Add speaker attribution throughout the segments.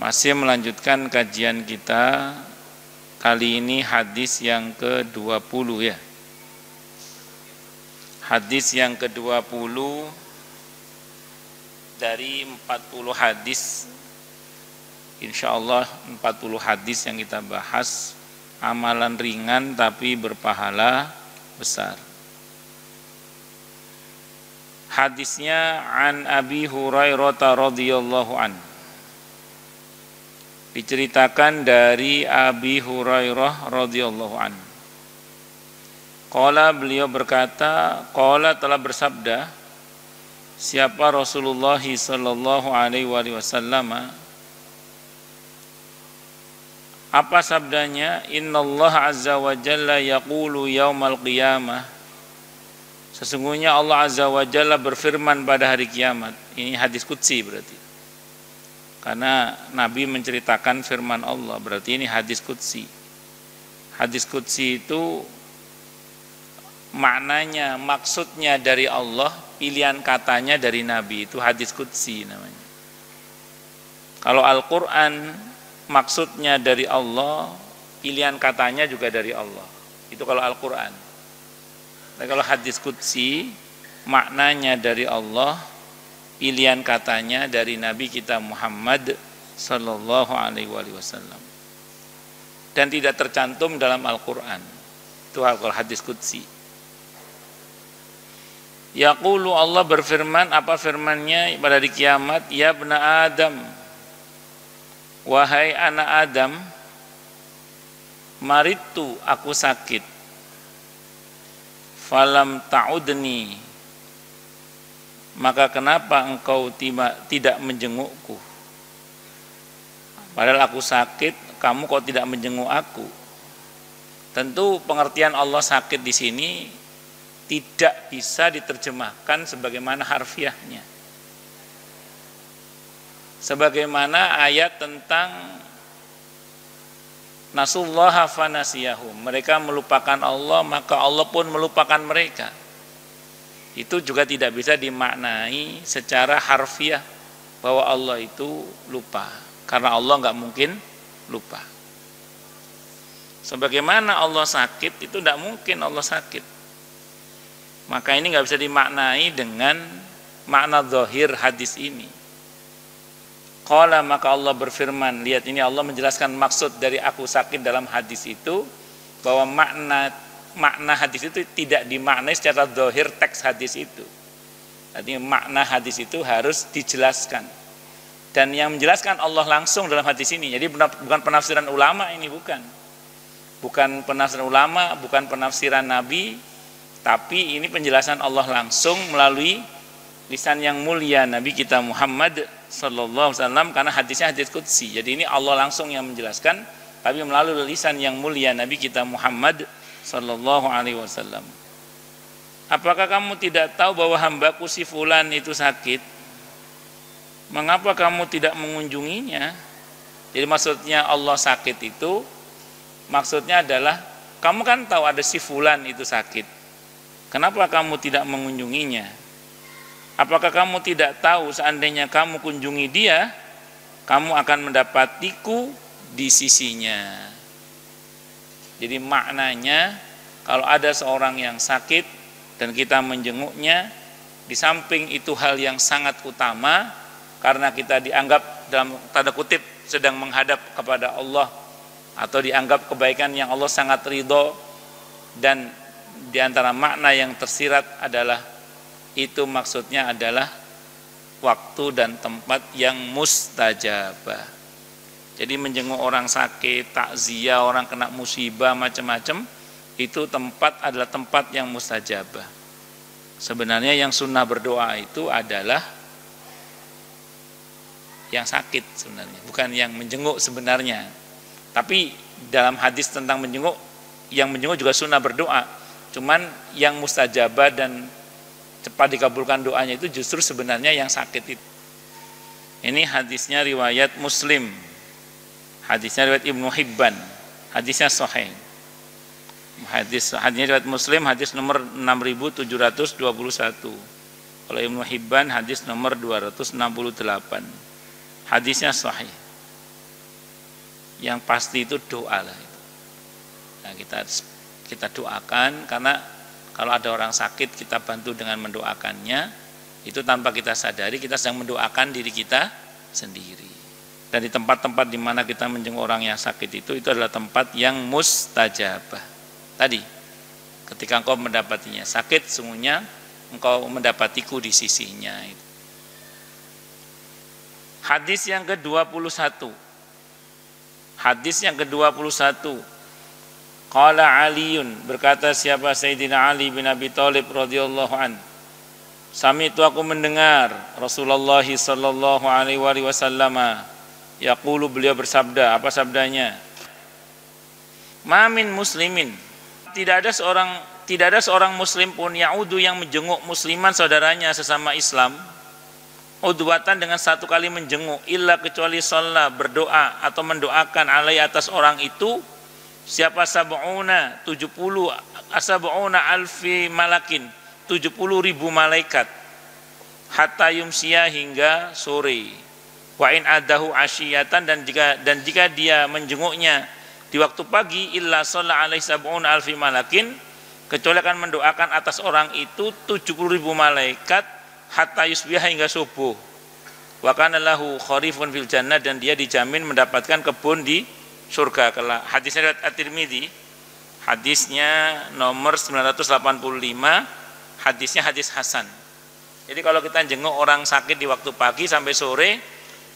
Speaker 1: Masih melanjutkan kajian kita. Kali ini hadis yang ke-20 ya. Hadis yang ke-20 dari 40 hadis. Insyaallah 40 hadis yang kita bahas, amalan ringan tapi berpahala besar. Hadisnya an Abi Hurairah radhiyallahu anhu. Diceritakan dari Abi Hurairah radhiyallahu anhu. Qala, beliau berkata, qala, telah bersabda siapa Rasulullah sallallahu alaihi wasallam. Apa sabdanya? Innallaha azza wa jalla yaqulu yaumal qiyamah. Sesungguhnya Allah azza wa jalla berfirman pada hari kiamat. Ini hadis qudsi berarti. Karena Nabi menceritakan firman Allah, berarti ini hadis qudsi. Hadis qudsi itu maknanya, maksudnya dari Allah, pilihan katanya dari Nabi, itu hadis qudsi namanya. Kalau Al-Quran maksudnya dari Allah, pilihan katanya juga dari Allah, itu kalau Al-Quran. Tapi kalau hadis qudsi maknanya dari Allah, pilihan katanya dari Nabi kita Muhammad sallallahu alaihi wasallam, dan tidak tercantum dalam Al-Quran. Itu hadis qudsi. Yaqulu, Allah berfirman, apa firmannya pada hari kiamat? Ya bna Adam, wahai anak Adam, maritu, aku sakit, falam ta'udni, maka kenapa engkau tidak menjengukku? Padahal aku sakit, kamu kok tidak menjenguk aku? Tentu pengertian Allah sakit di sini tidak bisa diterjemahkan sebagaimana harfiahnya. Sebagaimana ayat tentang nasullaha fanasiyahum, mereka melupakan Allah, maka Allah pun melupakan mereka. Itu juga tidak bisa dimaknai secara harfiah bahwa Allah itu lupa, karena Allah nggak mungkin lupa. Sebagaimana Allah sakit, itu tidak mungkin Allah sakit. Maka ini nggak bisa dimaknai dengan makna zahir hadis ini. Qala, maka Allah berfirman, lihat ini Allah menjelaskan maksud dari aku sakit dalam hadis itu, bahwa makna hadis itu tidak dimaknai secara zahir teks hadis itu. Artinya makna hadis itu harus dijelaskan. Dan yang menjelaskan Allah langsung dalam hadis ini. Jadi bukan penafsiran ulama ini, bukan. Bukan penafsiran ulama, bukan penafsiran Nabi, tapi ini penjelasan Allah langsung melalui lisan yang mulia Nabi kita Muhammad sallallahu alaihi wasallam, karena hadisnya hadis qudsi. Jadi ini Allah langsung yang menjelaskan, tapi melalui lisan yang mulia Nabi kita Muhammad sallallahu alaihi wasallam. Apakah kamu tidak tahu bahwa hambaku si fulan itu sakit? Mengapa kamu tidak mengunjunginya? Jadi maksudnya Allah sakit itu, maksudnya adalah kamu kan tahu ada si fulan itu sakit. Kenapa kamu tidak mengunjunginya? Apakah kamu tidak tahu seandainya kamu kunjungi dia, kamu akan mendapatiku di sisinya? Jadi maknanya, kalau ada seorang yang sakit dan kita menjenguknya, di samping itu hal yang sangat utama, karena kita dianggap dalam tanda kutip sedang menghadap kepada Allah, atau dianggap kebaikan yang Allah sangat ridho, dan di antara makna yang tersirat adalah itu maksudnya adalah waktu dan tempat yang mustajabah. Jadi menjenguk orang sakit, takziah orang kena musibah macam-macam, itu tempat adalah tempat yang mustajabah. Sebenarnya yang sunnah berdoa itu adalah yang sakit sebenarnya, bukan yang menjenguk sebenarnya. Tapi dalam hadis tentang menjenguk, yang menjenguk juga sunnah berdoa. Cuman yang mustajabah dan cepat dikabulkan doanya itu justru sebenarnya yang sakit itu. Ini hadisnya riwayat Muslim. Hadisnya riwayat Ibnu Hibban, hadisnya sahih. Hadisnya riwayat Muslim, hadis nomor 6721. Kalau Ibnu Hibban hadis nomor 268. Hadisnya sahih. Yang pasti itu doa lah itu. Nah, kita doakan, karena kalau ada orang sakit kita bantu dengan mendoakannya, itu tanpa kita sadari kita sedang mendoakan diri kita sendiri. Dan di tempat-tempat di mana kita menjenguk orang yang sakit itu adalah tempat yang mustajabah. Tadi, ketika engkau mendapatinya sakit, sungguhnya engkau mendapatiku di sisinya. Hadis yang ke-21. Hadis yang ke-21. Qala Aliun, berkata siapa Sayyidina Ali bin Abi Thalib radhiyallahu an. Sami'tu, aku mendengar Rasulullah sallallahu alaihi wasallam yaqulu, beliau bersabda. Apa sabdanya? Ma min muslimin, tidak ada seorang muslim pun ya'udu yang menjenguk musliman saudaranya sesama Islam, udwatan dengan satu kali menjenguk, illa kecuali shalla, berdoa atau mendoakan alai atas orang itu, siapa sab'una 70 asab'una alfi malakin, 70.000 malaikat, hatta yumsiya, hingga sore, wa in adahu asyiyatan, dan jika dia menjenguknya di waktu pagi, illa shalla alaihi sab'una alfi malakin, kecuali akan mendoakan atas orang itu 70.000 malaikat, hatta yusbih, hingga subuh. Wa kana lahu kharifun fil jannah, dan dia dijamin mendapatkan kebun di surga kelak. Hadisnya riwayat At-Tirmidzi, hadisnya nomor 985, hadisnya hadis hasan. Jadi kalau kita jenguk orang sakit di waktu pagi sampai sore,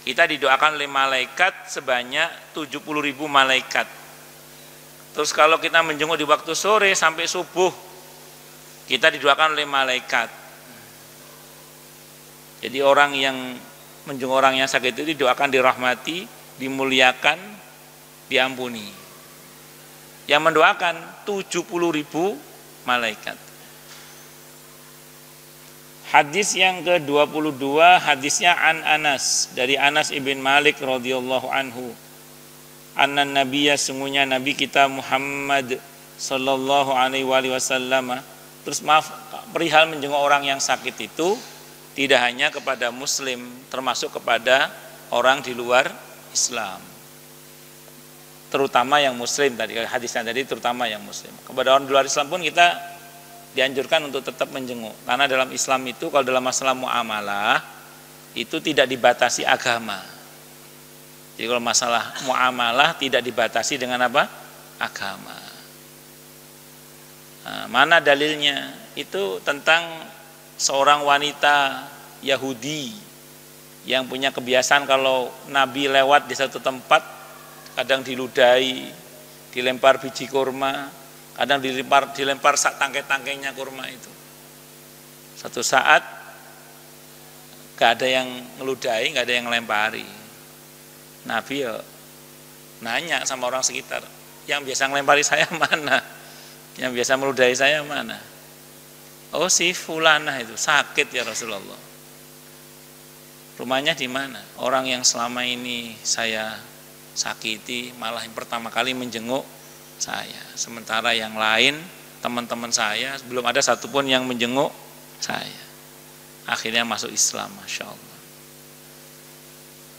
Speaker 1: kita didoakan oleh malaikat sebanyak 70.000 malaikat. Terus kalau kita menjenguk di waktu sore sampai subuh, kita didoakan oleh malaikat. Jadi orang yang menjenguk orang yang sakit itu didoakan dirahmati, dimuliakan, diampuni. Yang mendoakan 70.000 malaikat. Hadis yang ke-22, hadisnya an Anas, dari Anas ibn Malik radhiyallahu anhu. Anna nabiyya, sungguhnya nabi kita Muhammad sallallahu alaihi wasallam. Terus maaf, perihal menjenguk orang yang sakit itu tidak hanya kepada muslim, termasuk kepada orang di luar Islam. Terutama yang muslim tadi, hadisnya tadi terutama yang muslim. Kepada orang di luar Islam pun kita dianjurkan untuk tetap menjenguk, karena dalam Islam itu kalau dalam masalah muamalah itu tidak dibatasi agama. Jadi kalau masalah muamalah tidak dibatasi dengan apa? Agama. Nah, mana dalilnya? Itu tentang seorang wanita Yahudi yang punya kebiasaan kalau Nabi lewat di satu tempat, kadang diludahi, dilempar biji kurma, kadang dilempar sak tangkai-tangkainya kurma itu. Satu saat gak ada yang ngeludahi, gak ada yang ngelempari. Nabi ya nanya sama orang sekitar, yang biasa ngelempari saya mana? Yang biasa meludahi saya mana? Oh, si fulanah itu sakit ya Rasulullah. Rumahnya di mana? Orang yang selama ini saya sakiti malah yang pertama kali menjenguk saya, sementara yang lain teman-teman saya belum ada satupun yang menjenguk saya. Akhirnya masuk Islam, Masya Allah.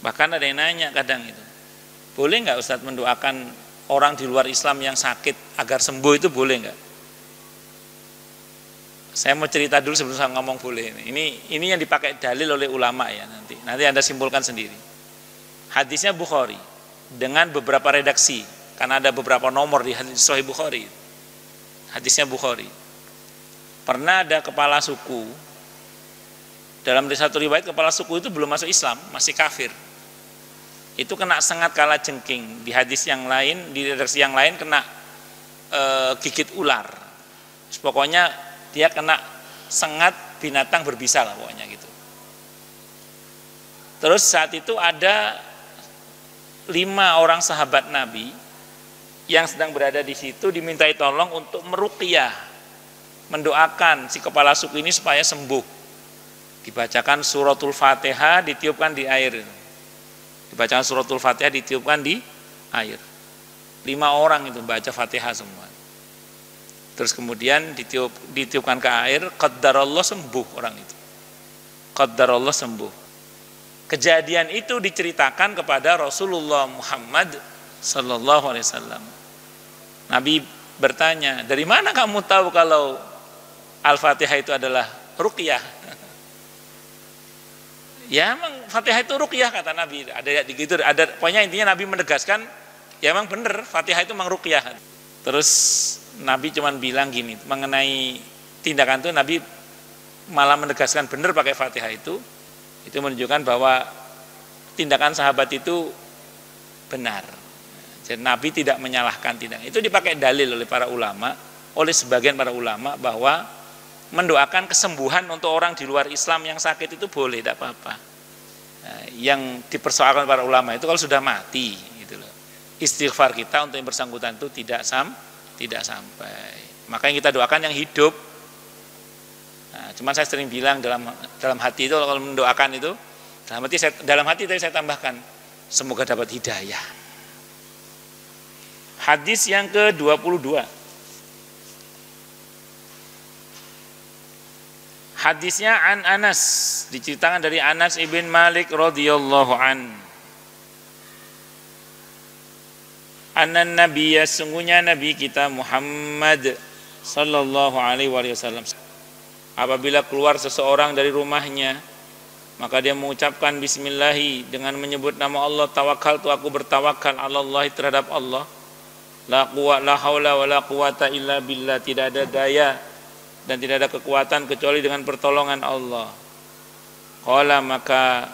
Speaker 1: Bahkan ada yang nanya kadang itu, boleh nggak Ustadz mendoakan orang di luar Islam yang sakit agar sembuh, itu boleh nggak? Saya mau cerita dulu sebelum saya ngomong boleh. Ini yang dipakai dalil oleh ulama ya, nanti Anda simpulkan sendiri. Hadisnya Bukhari dengan beberapa redaksi, karena ada beberapa nomor di hadis Sahih Bukhari. Hadisnya Bukhari. Pernah ada kepala suku, dalam satu riwayat kepala suku itu belum masuk Islam, masih kafir. Itu kena sengat kala jengking. Di hadis yang lain, di redaksi yang lain kena gigit ular. Pokoknya dia kena sengat binatang berbisa lah pokoknya gitu. Terus saat itu ada 5 orang sahabat Nabi yang sedang berada di situ, dimintai tolong untuk meruqyah, mendoakan si kepala suku ini supaya sembuh. Dibacakan suratul Fatihah, ditiupkan di air. Dibacakan suratul Fatihah, ditiupkan di air. 5 orang itu baca Fatihah semua. Terus kemudian ditiupkan ke air, qaddarallah, sembuh orang itu. Qaddarallah, sembuh. Kejadian itu diceritakan kepada Rasulullah Muhammad sallallahu alaihi wasallam. Nabi bertanya, dari mana kamu tahu kalau Al-Fatihah itu adalah ruqyah? Ya emang Fatihah itu ruqyah kata Nabi. Ada gitu, ada pokoknya intinya Nabi menegaskan, ya emang bener Fatihah itu emang ruqyah. Terus Nabi cuman bilang gini, mengenai tindakan itu Nabi malah menegaskan bener pakai Fatihah itu menunjukkan bahwa tindakan sahabat itu benar. Jadi Nabi tidak menyalahkan tindakan. Itu dipakai dalil oleh para ulama, oleh sebagian para ulama bahwa mendoakan kesembuhan untuk orang di luar Islam yang sakit itu boleh, tidak apa-apa. Nah, yang dipersoalkan para ulama itu kalau sudah mati, gitu loh. Istighfar kita untuk yang bersangkutan itu tidak sampai. Makanya kita doakan yang hidup. Nah, cuman saya sering bilang dalam hati itu kalau mendoakan itu dalam hati tadi saya tambahkan semoga dapat hidayah. Hadis yang ke-22. Hadisnya an Anas, diceritakan dari Anas ibn Malik radhiyallahu an. Annan nabiyya, sungguhnya Nabi kita Muhammad sallallahu alaihi wasallam, apabila keluar seseorang dari rumahnya, maka dia mengucapkan bismillahi dengan menyebut nama Allah, tawakkaltu, aku bertawakal Allah terhadap Allah. La haula wa la quwata illa billah, tidak ada daya dan tidak ada kekuatan kecuali dengan pertolongan Allah. Qala, maka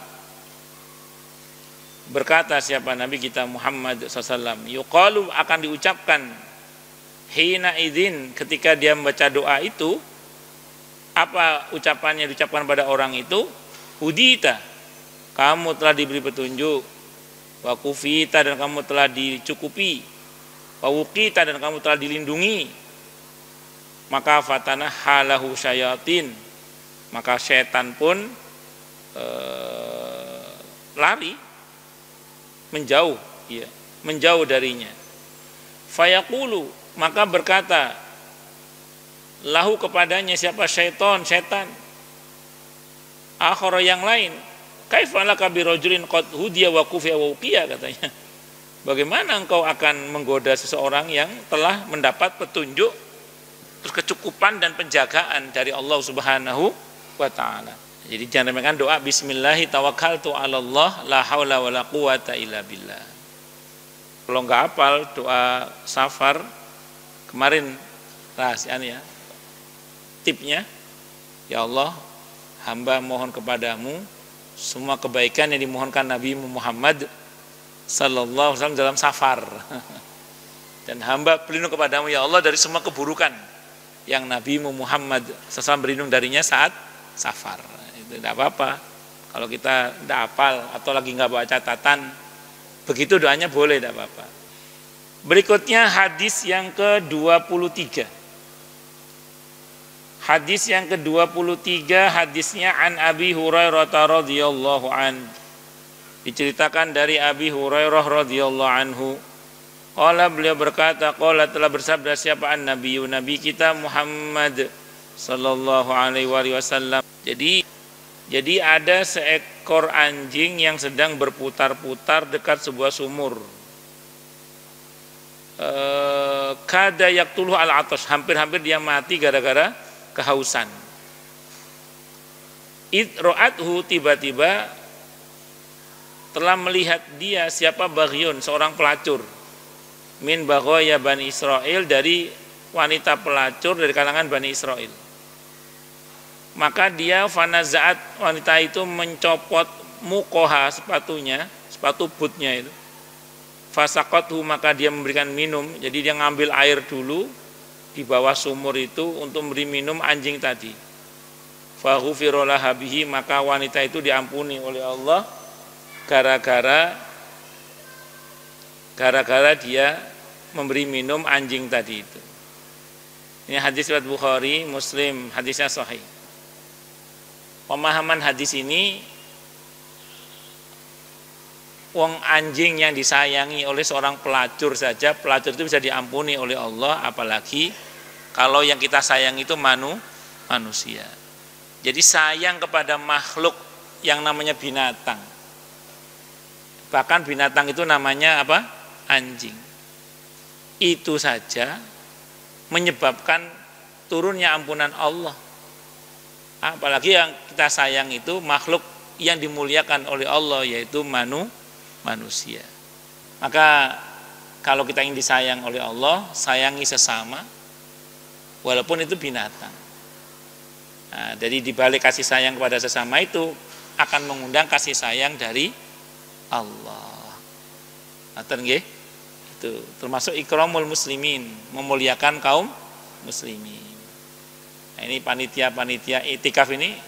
Speaker 1: berkata siapa Nabi kita Muhammad SAW, yuqalu, akan diucapkan hina idzin, ketika dia membaca doa itu. Apa ucapannya diucapkan pada orang itu? Hudita, kamu telah diberi petunjuk. Wa kufita, dan kamu telah dicukupi. Wa wuqita, dan kamu telah dilindungi. Maka fatanah halahu syayatin, maka setan pun lari, menjauh, ya, menjauh darinya. Fayaqulu, maka berkata lahu kepadanya siapa? Setan, akhara yang lain, kaifa laka birajulin qad hudiya wa kufiya wa uqiya, katanya. Bagaimana engkau akan menggoda seseorang yang telah mendapat petunjuk, terus kecukupan dan penjagaan dari Allah Subhanahu wa taala. Jadi jangan remehkan doa bismillahi tawakkaltu 'alallah la haula wala quwata illa billah. Kalau enggak hafal doa safar kemarin rahasianya, tipnya, ya Allah, hamba mohon kepadamu semua kebaikan yang dimohonkan Nabi Muhammad sallallahu alaihi wasallam dalam safar. Dan hamba berlindung kepadamu ya Allah dari semua keburukan yang Nabi Muhammad SAW berlindung darinya saat safar. Itu tidak apa-apa. Kalau kita tidak hafal atau lagi nggak bawa catatan, begitu doanya boleh, tidak apa-apa. Berikutnya hadis yang ke-23. Hadis yang ke-23, hadisnya an Abi Hurairah radhiyallahu an. Diceritakan dari Abi Hurairah radhiyallahu anhu. Qala, beliau berkata, qala, telah bersabda siapa? An-Nabi, Nabi kita Muhammad sallallahu alaihi wasallam. Jadi ada seekor anjing yang sedang berputar-putar dekat sebuah sumur. Kada yaqtuluhu al-'atash, hampir-hampir dia mati gara-gara kehausan. Id ra'athu, tiba-tiba telah melihat dia siapa? Baghyun, seorang pelacur. Min baghaya Bani Israel, dari wanita pelacur dari kalangan Bani Israel. Maka dia fanazaat, wanita itu mencopot mukoha, sepatunya, sepatu bootnya itu. Fasaqathu, maka dia memberikan minum. Jadi dia ngambil air dulu di bawah sumur itu untuk memberi minum anjing tadi. Faghufira laha bihi, maka wanita itu diampuni oleh Allah gara-gara dia memberi minum anjing tadi itu. Ini hadis riwayat Bukhari, Muslim, hadisnya sahih. Pemahaman hadis ini, wong anjing yang disayangi oleh seorang pelacur saja, pelacur itu bisa diampuni oleh Allah, apalagi kalau yang kita sayang itu manusia. Jadi sayang kepada makhluk yang namanya binatang. Bahkan binatang itu namanya apa? anjing. Itu saja menyebabkan turunnya ampunan Allah. Apalagi yang kita sayang itu makhluk yang dimuliakan oleh Allah, yaitu manusia. Maka kalau kita ingin disayang oleh Allah, sayangi sesama walaupun itu binatang. Nah, jadi dibalik kasih sayang kepada sesama itu akan mengundang kasih sayang dari Allah. Ngaten nggih? Itu termasuk ikramul muslimin, memuliakan kaum muslimin. Nah, ini panitia iktikaf ini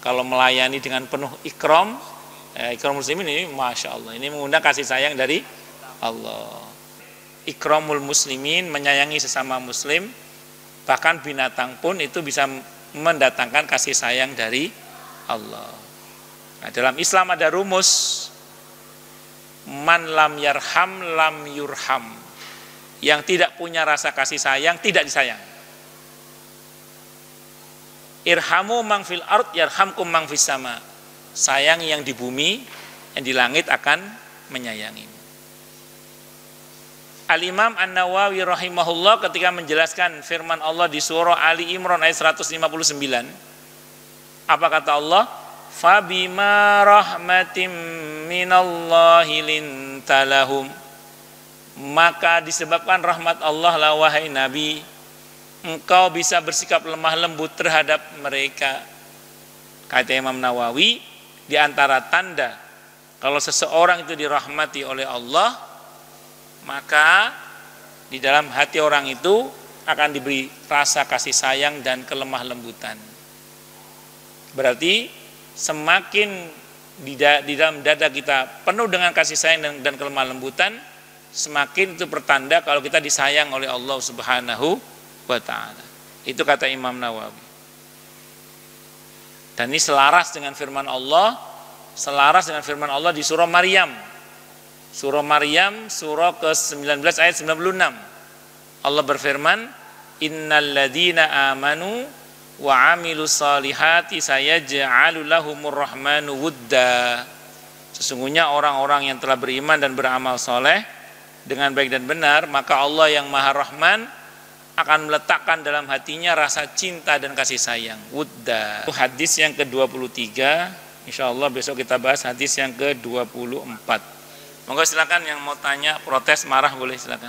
Speaker 1: kalau melayani dengan penuh ikram muslimin ini masya Allah, ini mengundang kasih sayang dari Allah. Ikramul muslimin, menyayangi sesama muslim, bahkan binatang pun itu bisa mendatangkan kasih sayang dari Allah. Nah, dalam Islam ada rumus, man lam yarham lam yurham. Yang tidak punya rasa kasih sayang tidak disayang. Irhamu mang fil ard yarhamkum mang fis sama. Sayang yang di bumi, yang di langit akan menyayangi. Al-Imam An-Nawawi rahimahullah ketika menjelaskan firman Allah di surah Ali Imran ayat 159, apa kata Allah? Fabima rahmatim minallahi lintalahum. Maka disebabkan rahmat Allah lah wahai Nabi, engkau bisa bersikap lemah lembut terhadap mereka. Kata Imam Nawawi, di antara tanda kalau seseorang itu dirahmati oleh Allah, maka di dalam hati orang itu akan diberi rasa kasih sayang dan kelemah lembutan. Berarti semakin di dalam dada kita penuh dengan kasih sayang dan kelemah lembutan, semakin itu pertanda kalau kita disayang oleh Allah Subhanahu wa ta'ala. Itu kata Imam Nawawi. Dan ini selaras dengan firman Allah, di surah Maryam. Surah Maryam, surah ke-19 ayat 96. Allah berfirman, innal ladzina amanu wa amilus salihati sayaj'alu lahumur rahmanu wudda. Sesungguhnya orang-orang yang telah beriman dan beramal soleh dengan baik dan benar, maka Allah yang Maha Rahman akan meletakkan dalam hatinya rasa cinta dan kasih sayang. Wudda. Hadis yang ke-23, insyaallah besok kita bahas hadis yang ke-24. Monggo silakan yang mau tanya, protes, marah boleh silakan.